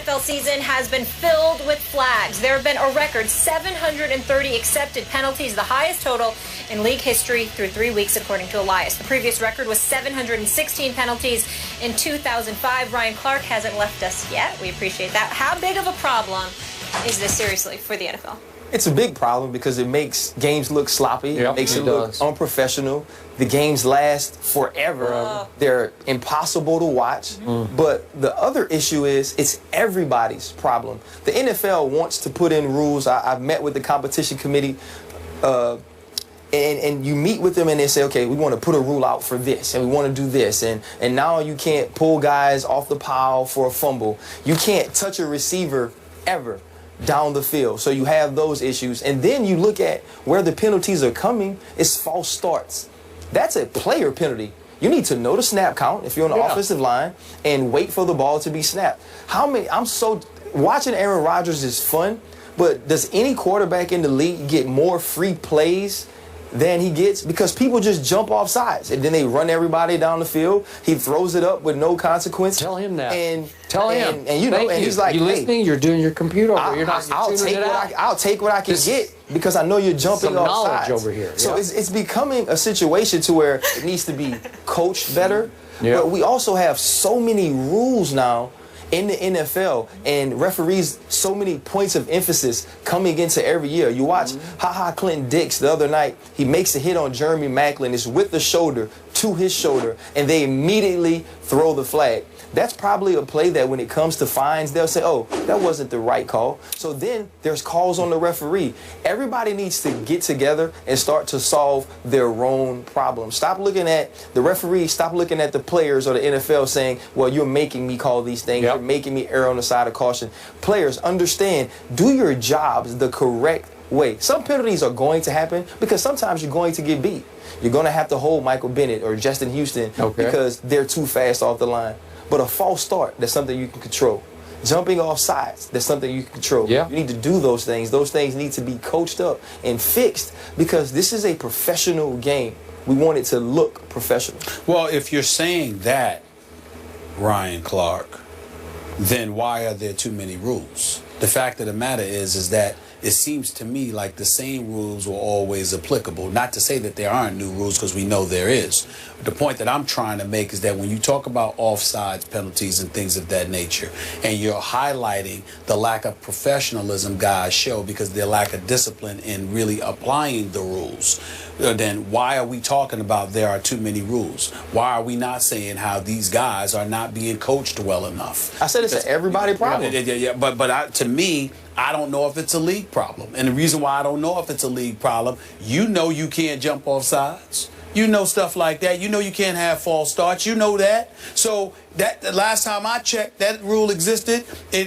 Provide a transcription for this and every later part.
NFL season has been filled with flags. There have been a record 730 accepted penalties, the highest total in league history through 3 weeks, according to Elias. The previous record was 716 penalties in 2005. Ryan Clark hasn't left us yet. We appreciate that. How big of a problem is this, seriously, for the NFL? It's a big problem because it makes games look sloppy. Yep, it makes it look unprofessional. The games last forever. They're impossible to watch. But the other issue is it's everybody's problem. The NFL wants to put in rules. I've met with the competition committee, and you meet with them and they say, okay, we want to put a rule out for this and we want to do this. And now you can't pull guys off the pile for a fumble. You can't touch a receiver ever down the field. So you have those issues. And then you look at where the penalties are coming, it's false starts. That's a player penalty. You need to know the snap count if you're on the offensive line and wait for the ball to be snapped. Watching Aaron Rodgers is fun, but does any quarterback in the league get more free plays than he gets? Because people just jump off sides and then they run everybody down the field. He throws it up with no consequence. Tell him that. Tell him. And you know, and he's like, you listening? You're doing your computer over. You're not. I'll take what I can get because I know you're jumping off sides. Over here. So it's becoming a situation to where it needs to be coached better. But we also have so many rules now in the NFL, and referees, so many points of emphasis coming into every year. You watch Clinton Dix the other night. He makes a hit on Jeremy Maclin. It's with the shoulder to his shoulder, and they immediately throw the flag. That's probably a play that when it comes to fines, they'll say, oh, that wasn't the right call. So then there's calls on the referee. Everybody needs to get together and start to solve their own problems. Stop looking at the referee, stop looking at the players or the NFL saying, well, you're making me call these things. You're making me err on the side of caution. Players, understand, do your jobs the correct way. Some penalties are going to happen because sometimes you're going to get beat. You're going to have to hold Michael Bennett or Justin Houston because they're too fast off the line. But a false start, that's something you can control. Jumping off sides, that's something you can control. You need to do those things. Those things need to be coached up and fixed because this is a professional game. We want it to look professional. Well, if you're saying that, Ryan Clark, then why are there too many rules? The fact of the matter is that it seems to me like the same rules were always applicable. Not to say that there aren't new rules, because we know there is. But the point that I'm trying to make is that when you talk about offsides penalties and things of that nature, and you're highlighting the lack of professionalism guys show because their lack of discipline in really applying the rules, then why are we talking about there are too many rules? Why are we not saying how these guys are not being coached well enough? I said it's an everybody problem. But to me, I don't know if it's a league problem. And the reason why I don't know if it's a league problem, you know you can't jump off sides. You know stuff like that. You know you can't have false starts. You know that. So that the last time I checked, that rule existed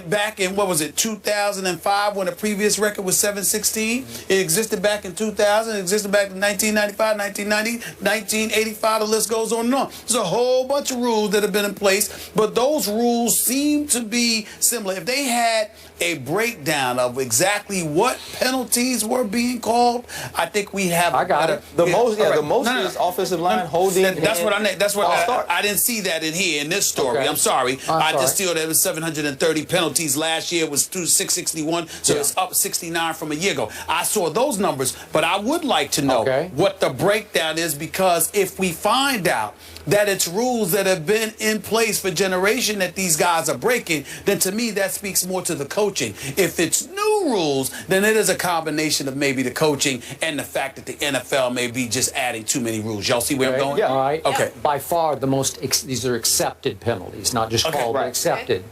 back in, what was it, 2005, when the previous record was 716. It existed back in 2000. It existed back in 1995, 1990, 1985. The list goes on and on. There's a whole bunch of rules that have been in place, but those rules seem to be similar. If they had a breakdown of exactly what penalties were being called, I think we have. I got it. The most is offensive line holding. That's what I didn't see that in here in this story. I'm sorry. I just feel that it was 730 penalties last year. It was 661, so it's up 69 from a year ago. I saw those numbers, but I would like to know what the breakdown is, because if we find out that it's rules that have been in place for generation that these guys are breaking, then to me that speaks more to the coaching. If it's new rules, then it is a combination of maybe the coaching and the fact that the NFL may be just adding too many rules. Y'all see where I'm going? Yeah. All right. Okay. By far the most, these are accepted penalties, not just called, but accepted.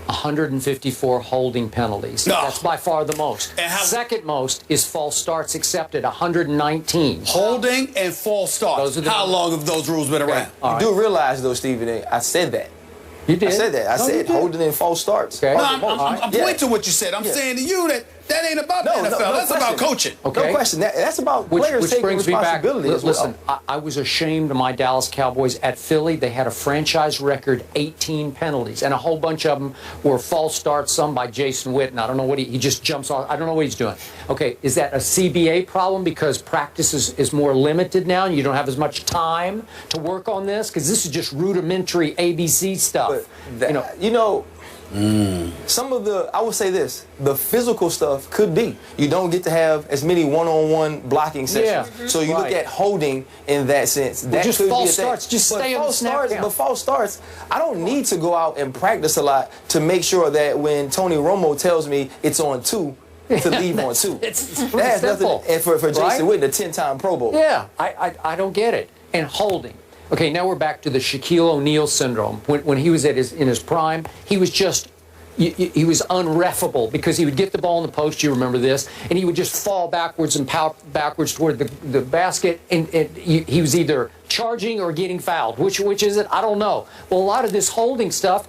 154 holding penalties. That's by far the most. And second most is false starts accepted, 119. Holding and false starts. How long have those rules been around? You do realize, though, Stephen, I said that. You did? I said that. I said holding and false starts. No, I'm pointing to what you said. I'm saying to you that that ain't about the NFL. That's about coaching. No question. That's about players taking responsibility as well. Listen, I was ashamed of my Dallas Cowboys at Philly. They had a franchise record 18 penalties, and a whole bunch of them were false starts, some by Jason Witten. I don't know what he just jumps off. I don't know what he's doing. Okay, is that a CBA problem because practice is more limited now and you don't have as much time to work on this? Because this is just rudimentary ABC stuff. But you know, Some of the, I would say this, the physical stuff could be. You don't get to have as many one-on-one blocking sessions. So you look at holding in that sense. That just could false be a thing. starts. Just stay on the snap count. But false starts, I don't need to go out and practice a lot to make sure that when Tony Romo tells me it's on 2, to leave on 2. It's That's simple. nothing. And for Jason Witten, a 10-time Pro Bowl. Yeah, I don't get it. And holding. Okay, now we're back to the Shaquille O'Neal syndrome. When he was in his prime, he was just, he was unreffable because he would get the ball in the post, you remember this, and he would just fall backwards and power backwards toward the basket, and he was either charging or getting fouled. Which is it? I don't know. Well, a lot of this holding stuff,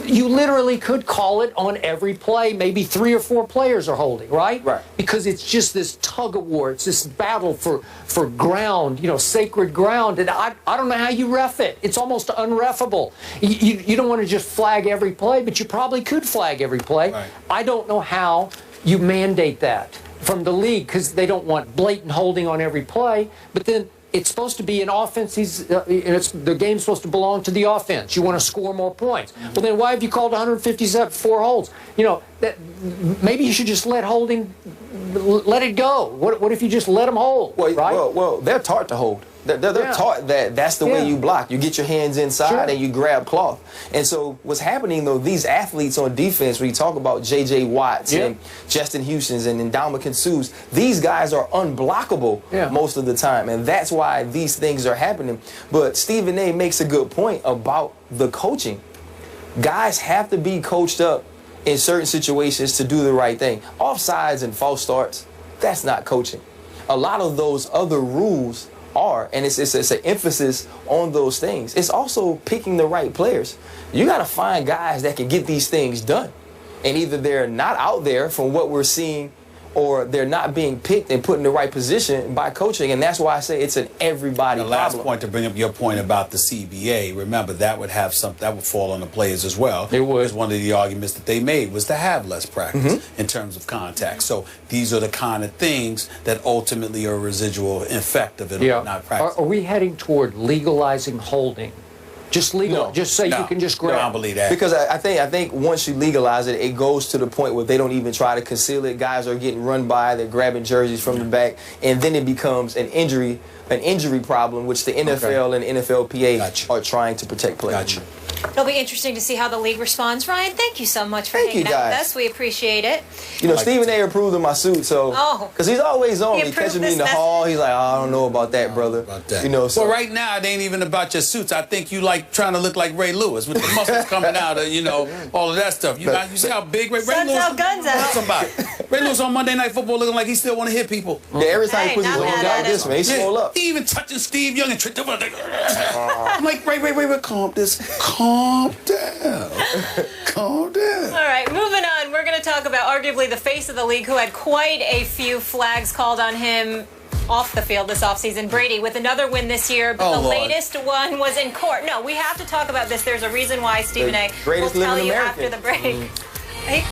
you literally could call it on every play. Maybe 3 or 4 players are holding, right? Right. Because it's just this tug of war. It's this battle for ground, sacred ground. And I don't know how you ref it. It's almost unreffable. You don't want to just flag every play, but you probably could flag every play. Right. I don't know how you mandate that from the league because they don't want blatant holding on every play. But then it's supposed to be an offense. The game's supposed to belong to the offense. You want to score more points. Well, then why have you called 154 holds? Maybe you should just let it go. What if you just let them hold? Well, right? well, they're taught to hold. They're taught that that's the way you block. You get your hands inside and you grab cloth. And so what's happening, though, these athletes on defense, when you talk about J.J. Watts and Justin Houston's and Ndamukong Suh's, these guys are unblockable most of the time. And that's why these things are happening. But Stephen A. makes a good point about the coaching. Guys have to be coached up in certain situations to do the right thing. Offsides and false starts, that's not coaching. A lot of those other rules are, and it's an emphasis on those things. It's also picking the right players. You got to find guys that can get these things done. And either they're not out there from what we're seeing, or they're not being picked and put in the right position by coaching. And that's why I say it's an everybody problem. The last point, to bring up your point about the CBA, remember that would fall on the players as well. It would. Because one of the arguments that they made was to have less practice in terms of contact. So these are the kind of things that ultimately are a residual effect of it not practicing. Are we heading toward legalizing holding? Just legal, just so you can just grab. No, I don't believe that. Because I think once you legalize it, it goes to the point where they don't even try to conceal it. Guys are getting run by, they're grabbing jerseys from the back, and then it becomes an injury problem, which the NFL and NFLPA are trying to protect players. Gotcha. It'll be interesting to see how the league responds. Ryan, thank you so much for hanging out with us. We appreciate it. Stephen A. approved of my suit, so because he's always on me, catching me in the hall. He's like, I don't know about that, brother. So well, right now it ain't even about your suits. I think you like trying to look like Ray Lewis with the muscles coming out of all of that stuff. You see how big Ray Lewis? Out, guns out. Somebody. Ray Lewis on Monday Night Football looking like he still want to hit people. Yeah, every time he puts his arms out this, man, he swole up. He even touching Steve Young and tripped over. I'm like, Ray, calm down. Calm down. All right, moving on. We're going to talk about arguably the face of the league who had quite a few flags called on him off the field this offseason. Brady with another win this year, but the latest one was in court. No, we have to talk about this. There's a reason why Stephen A. will tell you after the break.